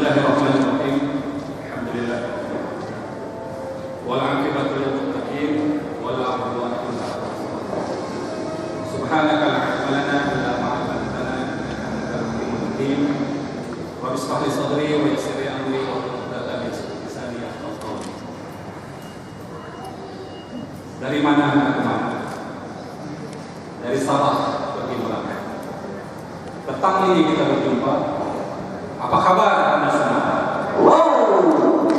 Bismillahirrahmanirrahim. Alhamdulillah. Wal 'aqibatu lil muttaqin wala 'udwana illa 'alal zalimin. Subhanaka la 'ilma lana illa ma 'allamtana innaka antal 'alimul hakim. Wa ishrah li sadri wa yassir li amri wa hlul 'uqdatam min lisani yafqahu qawli. Dari mana ke mana? Dari Sabah pergi Melaka. Petang ini kita berjumpa. Apa kabar Anda semua? Wow.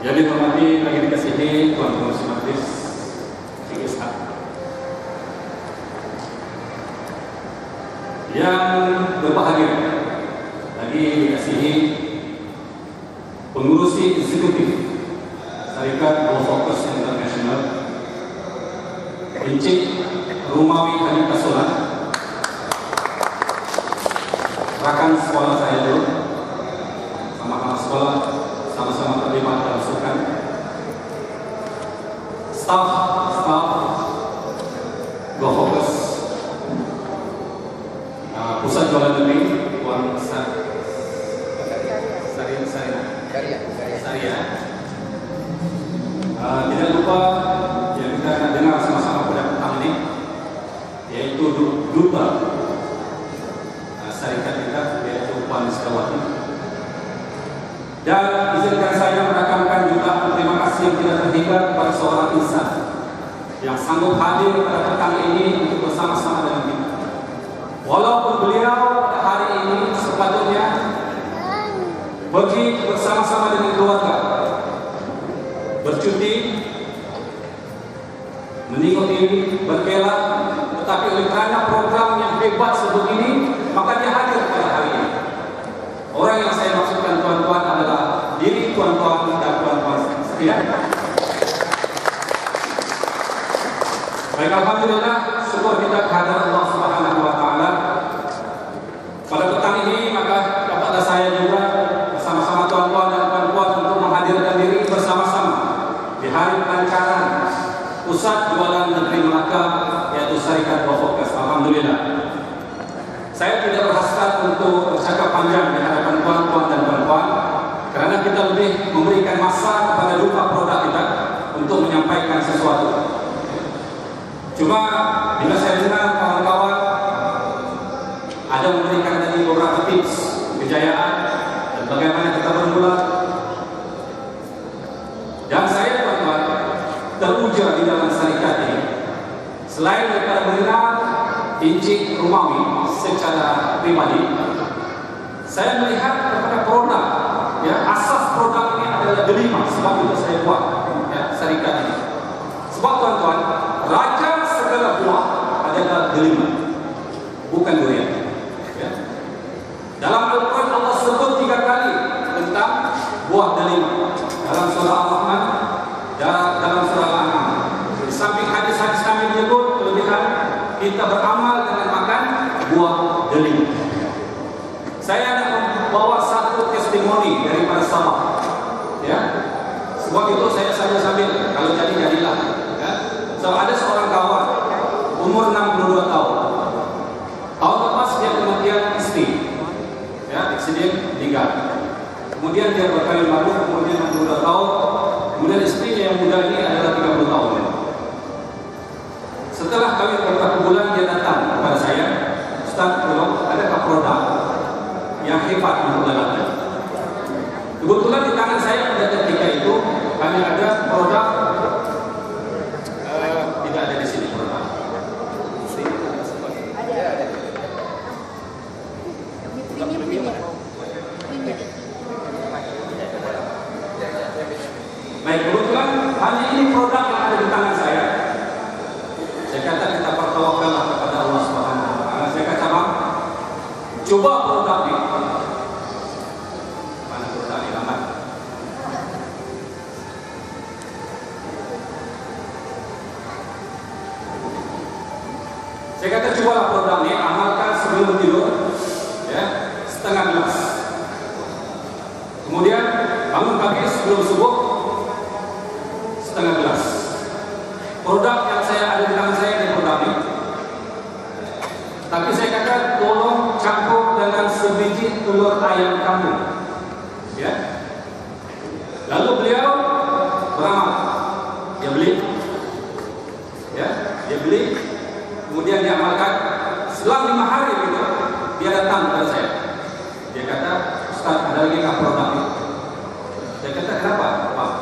Yang dihormati lagi dikasihi Tuan Pengurus Majlis Ishak, yang berbahagia lagi dikasihi Pengurus Eksekutif Syarikat Go Focus International, Encik Rumawi Halim Kasulan, rekan sekolah saya dulu, sama-sama sekolah, sama-sama terlibat dalam sukan, staf Go Focus, pusat jualan negeri, Tuan Saria. Tidak lupa yang kita akan dengar sama-sama pada petang ini, yaitu duta syarikat kita, yaitu Puan Setiawati. Dan izinkan saya merakamkan jutaan terima kasih yang tidak terhingga kepada seorang insan yang sanggup hadir pada petang ini untuk bersama-sama dengan kita. Walaupun beliau pada hari ini sepatutnya pergi bersama-sama dengan keluarga, bercuti, menengok diri, berkelak, tetapi oleh kerana program yang hebat sebegini, maka dia hadir pada hari ini. Orang yang saya maksudkan tuan-tuan adalah diri tuan-tuan dan tuan-tuan sekalian. Baik, alhamdulillah, syukur kita kehadirat Allah Subhanahu wa taala. Pada petang ini maka dapatlah saya juga bersama-sama tuan-tuan dan tuan-tuan untuk menghadirkan diri bersama-sama di hari pelancaran Pusat Jualan Negeri Melaka, yaitu Syarikat Go Focus. Alhamdulillah. Saya tidak berhasrat untuk bercakap panjang di hadapan tuan-tuan dan tuan-tuan, kerana kita lebih memberikan masa kepada duta produk kita untuk menyampaikan sesuatu. Cuma bila saya dengar kawan-kawan ada memberikan tadi beberapa tips kejayaan dan bagaimana kita bermula, dan saya tuan-tuan teruja di dalam syarikat ini, selain daripada mengenal Encik Rumawi secara pribadi, saya melihat kepada produk, ya, asas produk ini adalah delima. Sebab itu saya buat, ya, syarikat ini. Sebab tuan-tuan, raja segala buah adalah delima, bukan durian. Ya. Dalam Al-Quran Allah sebut 3 kali tentang buah delima, dalam surah Al-Rahman dan dalam surah Al-An'am. Di samping hadis-hadis kami menyebut kelebihan kita beramal dengan makan buah delima. Saya nak membawa satu testimoni daripada Sabah, ya. Sebab itu saya saja sambil, kalau jadi-jadilah, ya. So, ada seorang kawan umur 62 tahun. Tahun lepas dia kemudian istri, ya, aksiden meninggal. Kemudian dia berkali malu, kemudian 62 tahun. Kemudian istrinya yang muda ini adalah 30 tahun. Setelah kami beberapa bulan, dia datang kepada saya, Ustaz, tolong, adakah produk yang hebat untuk lelaki? Kebetulan di tangan saya pada ketika itu hanya ada produk, tidak ada di sini produk. Ada. Baik, kebetulan hanya ini produk yang ada di tangan saya. Saya kata kita bertawakallah kepada Allah Subhanahu wa taala. Saya kata, Bang, coba produk ini. Mana produk ini, Bang? Saya kata, cobalah produk ini, amalkan sebelum tidur, ya, setengah gelas. Kemudian bangun pagi sebelum subuh, setengah gelas. Produk yang saya ada di tangan saya ini produk ini. Tapi saya kata tolong campur dengan sebiji telur ayam kampung. Ya. Lalu beliau beramal, dia beli, ya, dia beli, kemudian dia amalkan. Selang 5 hari gitu, dia datang kepada saya. Dia kata, Ustaz, ada lagi nggak produk ini? Saya kata, kenapa? Pak?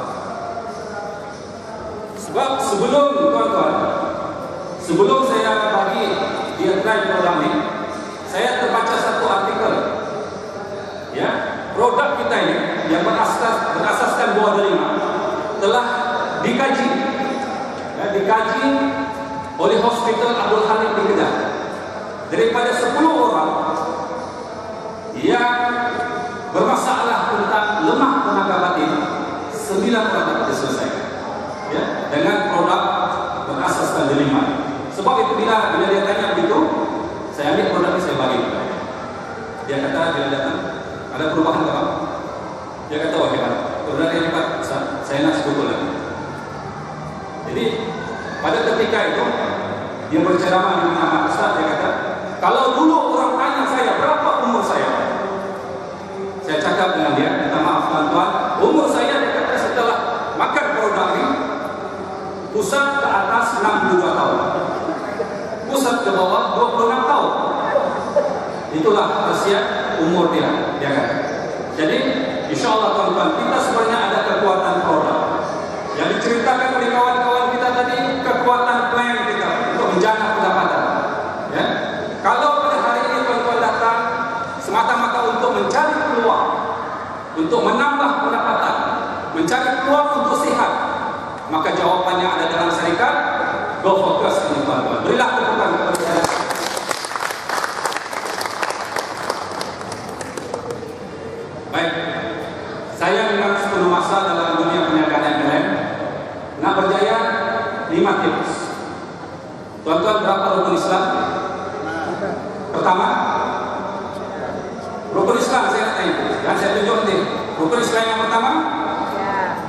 Sebab sebelum tuan-tuan, sebelum saya bagi dia try produk ini, saya terbaca satu artikel. Ya, produk kita ini yang berasaskan buah delima telah dikaji, ya, dikaji oleh Hospital Abdul Hamid di Kedah. Daripada 10 orang yang bermasalah tentang lemah tenaga batin, 9 orang dapat diselesaikan, ya, dengan produk berasaskan delima. Sebab itu bila dia tanya begitu, saya ambil produk ini, saya bagi. Dia kata, dia datang, ada perubahan tak? Dia kata, wah hebat, sebenarnya hebat, saya nak sebutkan lagi. Jadi pada ketika itu dia berceramah di mana Ustaz, dia kata, kalau dulu orang tanya saya berapa umur saya cakap dengan dia, minta maaf tuan-tuan, umur saya, dia kata, setelah makan produk ini, pusat ke atas 62 tahun, pusat ke bawah 26 tahun. Itulah rahasia umur dia kata. Jadi insyaAllah tuan-tuan, kita sebenarnya ada kekuatan produk yang diceritakan oleh kawan-kawan kita tadi, kekuatan plan kita untuk menjaga pendapatan, ya. Kalau pada hari ini tuan-tuan datang semata-mata untuk mencari peluang, untuk menambah pendapatan, mencari peluang untuk sihat, maka jawapannya ada dalam syarikat Go Focus ini tuan-tuan. Berilah tepukan kepada saya. Baik, saya memang sepenuh masa dalam dunia perniagaan MLM. Nak berjaya 5 tips. Tuan-tuan, berapa rukun Islam? Pertama, rukun Islam saya nak tanya, dan saya tunjuk nanti. Rukun Islam yang pertama,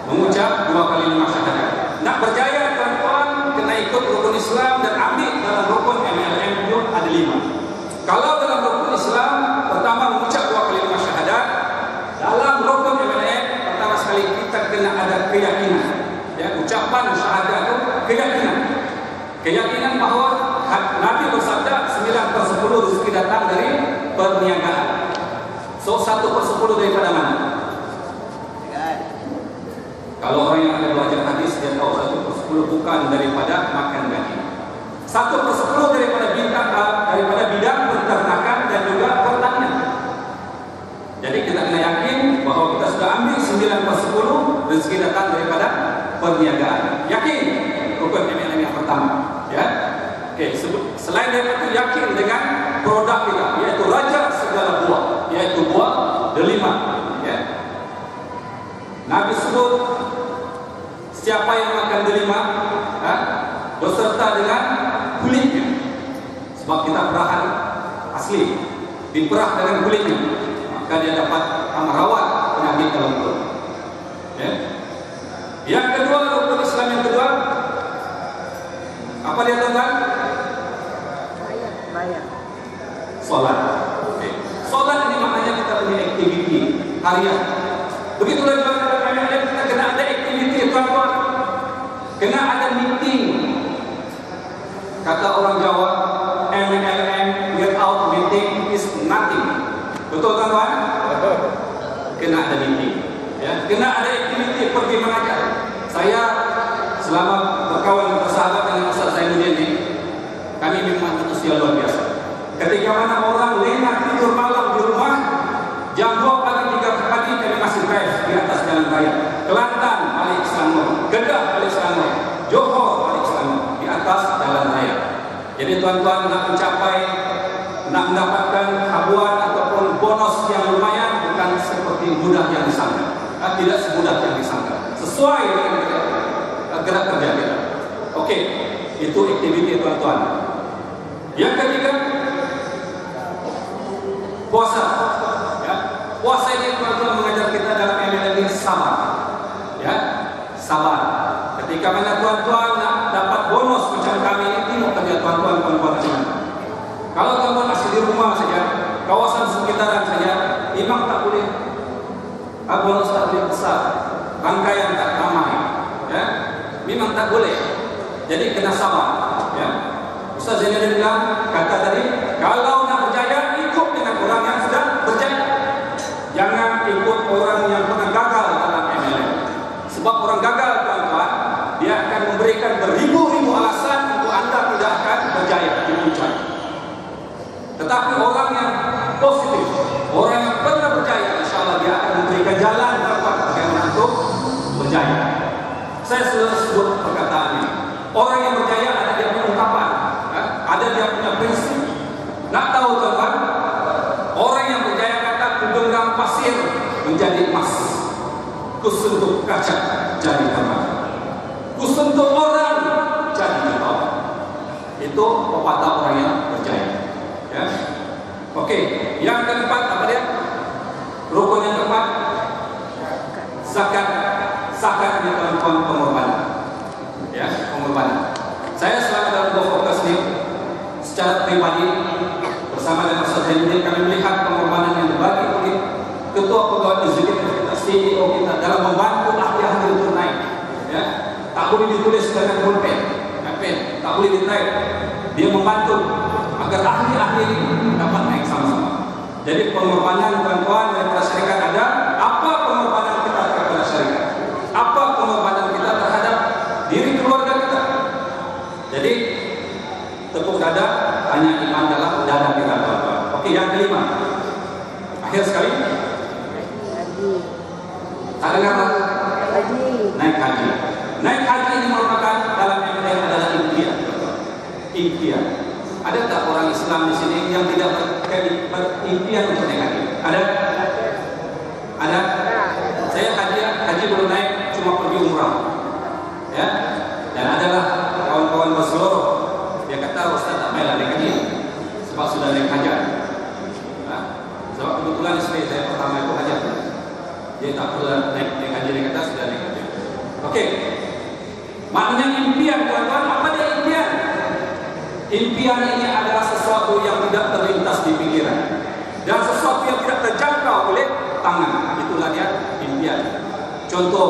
mengucap 2 kali 5 syahadat. Nak berjaya tuan-tuan, kena ikut rukun Islam dan ambil dalam rukun MLM itu ada 5. Kalau dalam rukun Islam pertama mengucap 2 kali 5 syahadat, dalam rukun MLM pertama sekali kita kena ada keyakinan. Ya, ucapan syahadat itu keyakinan bahawa Nabi bersabda 9/10 rezeki datang dari perniagaan. So 1/10 daripada mana? Kalau orang yang ada belajar hadis, dia tahu 1/10 bukan daripada makan gaji. 1/10 daripada bidang peternakan dan juga pertanian. Jadi kita kena yakin bahawa kita sudah ambil 9/10 rezeki datang daripada perniagaan. Yakin rukun MLM yang pertama, ya. Okey, selain daripada itu yakin dengan produk kita, yaitu raja segala buah, yaitu buah delima, ya. Nabi sebut siapa yang makan delima, beserta dengan kulitnya, sebab kita perahan asli, diperah dengan kulitnya, maka dia dapat merawat penyakit dalam perut. Ya. Yang kedua, rukun Islam yang kedua, apa dia tuan-tuan? Bayar. Solat. Okay. Solat ini maknanya kita punya aktiviti harian. Begitulah juga dalam MLM kita kena ada aktiviti tuan-tuan, kena ada meeting. Kata orang Jawa, MLM without meeting is nothing. Betul tuan-tuan? Kena ada meeting, ya. Kena ada aktiviti, pergi mengajar. Saya selama berkawan bersahabat dengan Ustaz Zainuddin ini, kami memang manusia luar biasa. Ketika mana orang lena tidur malam di rumah, jam 2 pagi 3 pagi kami masih drive di atas jalan raya. Kelantan balik Selangor, Kedah balik Selangor, Johor balik Selangor, di atas jalan raya. Jadi tuan-tuan nak mencapai, nak mendapatkan habuan ataupun bonus yang lumayan bukan seperti mudah yang disangka. Tidak semudah yang disangka. Sesuai dengan gerak kerja kita. Okey, itu aktiviti tuan-tuan. Yang ketiga, puasa. Ya, puasa ini tuan-tuan mengajar kita dalam MLM ini sabar. Ya, sabar. Ketika mana tuan-tuan nak dapat bonus macam kami ini, tengok kerja tuan-tuan macam mana. Kalau tuan-tuan masih di rumah saja, kawasan sekitaran saja, imam tak boleh, bonus tak boleh besar, rangkaian tak ramai, ya, memang tak boleh. Jadi kena sabar, ya. Ustaz Zainuddin bilang, kata tadi, kalau nak berjaya ikut dengan orang yang sudah berjaya, jangan ikut orang yang pernah gagal dalam MLM. Sebab orang gagal, tuan-tuan, dia akan memberikan beribu-ribu alasan untuk anda tidak akan berjaya di puncak. Tetapi orang yang positif, orang yang pernah berjaya, insyaAllah dia akan memberikan jalan bagaimana untuk berjaya. Saya sudah sebut perkataannya. Orang yang berjaya ada dia punya ungkapan, ada dia punya prinsip. Nak tahu tuan-tuan, orang yang berjaya kata, ku genggam pasir menjadi emas, ku sentuh kaca jadi permata, ku sentuh orang jadi jawab. Itu pepatah orang yang berjaya, ya. Oke, yang keempat apa dia? Rukun yang keempat, zakat. Zakat ini tuan-tuan pengorbanan, ya, pengorbanan. Saya selama dalam fokus ini secara pribadi bersama dengan Ustaz Zainuddin, kami melihat pengorbanan yang dibagi oleh ketua pegawai eksekutif kita, CEO kita, dalam membantu ahli-ahli untuk naik, ya. Tak boleh ditulis dengan pulpen, pen, tak boleh di-type. Dia membantu agar ahli-ahli ini dapat naik sama-sama. Jadi pengorbanan tuan-tuan daripada syarikat ada. Apa pengorbanan kita kepada syarikat? Apa pengorbanan kita terhadap diri keluarga kita? Jadi tepuk dada, hanya iman dalam dada kita, tuan-tuan. Oke, yang kelima, akhir sekali, tak dengar tak? Naik haji. Naik haji ini merupakan dalam MLM adalah impian. Impian. Ada tak orang Islam di sini yang tidak berimpian untuk naik haji? Ada? Ada? Saya haji belum naik, cuma pergi umrah, ya. Dan adalah kawan-kawan berseluruh, dia kata, Ustaz tak payahlah naik haji sebab sudah naik hajat. Sebab kebetulan istri saya pertama itu hajat, dia tak perlu naik haji, dia kata sudah naik haji. Oke, maknanya impian, tuan-tuan. Apa dia impian? Impian ini adalah sesuatu yang tidak terlintas di pikiran dan sesuatu yang tidak terjangkau oleh tangan. Itulah dia impian. Contoh,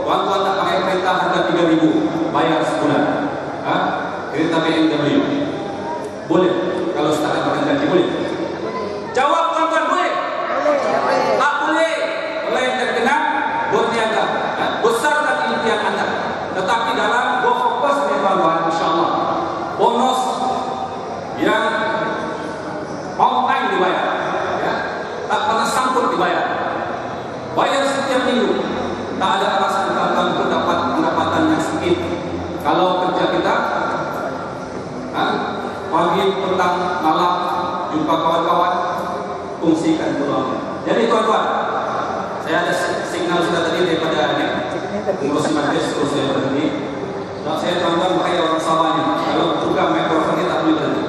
tuan-tuan tak pakai kereta harga 3.000, bayar sebulan, kereta BMW, boleh? Kalau setakat makan gaji, boleh? Jawab tuan-tuan, boleh? Tak boleh. Oleh yang terkena berniaga, besarkan impian anda. Tetapi dalam Go Fokus ni tuan-tuan, insyaAllah bonus yang on time dibayar, ya, tak pernah sangkut dibayar, bayar setiap minggu. Tak ada alasan tuan-tuan untuk dapat pendapatan yang sedikit. Kalau kerja kita pagi, petang, malam, jumpa kawan-kawan, fungsikan peluang. Jadi tuan-tuan, saya ada signal sudah tadi daripada pengurus majlis, terus saya berhenti. Sebab saya tuan-tuan pakai orang Sabahnya, kalau buka mikrofon ini tak boleh berhenti.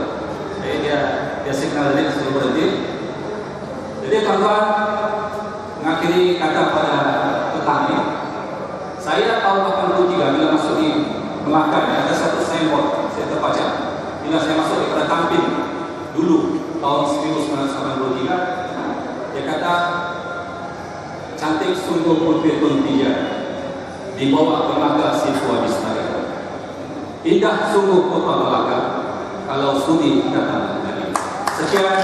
Jadi dia signal tadi sudah berhenti. Jadi tuan-tuan, mengakhiri kata pada petang ini, saya tahun 83 bila masuk di Melaka, ada satu signboard saya terbaca. Bila saya masuk di pada Tampin dulu tahun 1983, dia kata, cantik sungguh putri Tuntia di bawah Melaka Sifwa Bistari. Indah sungguh kota Melaka kalau sudi datang lagi. Sekian.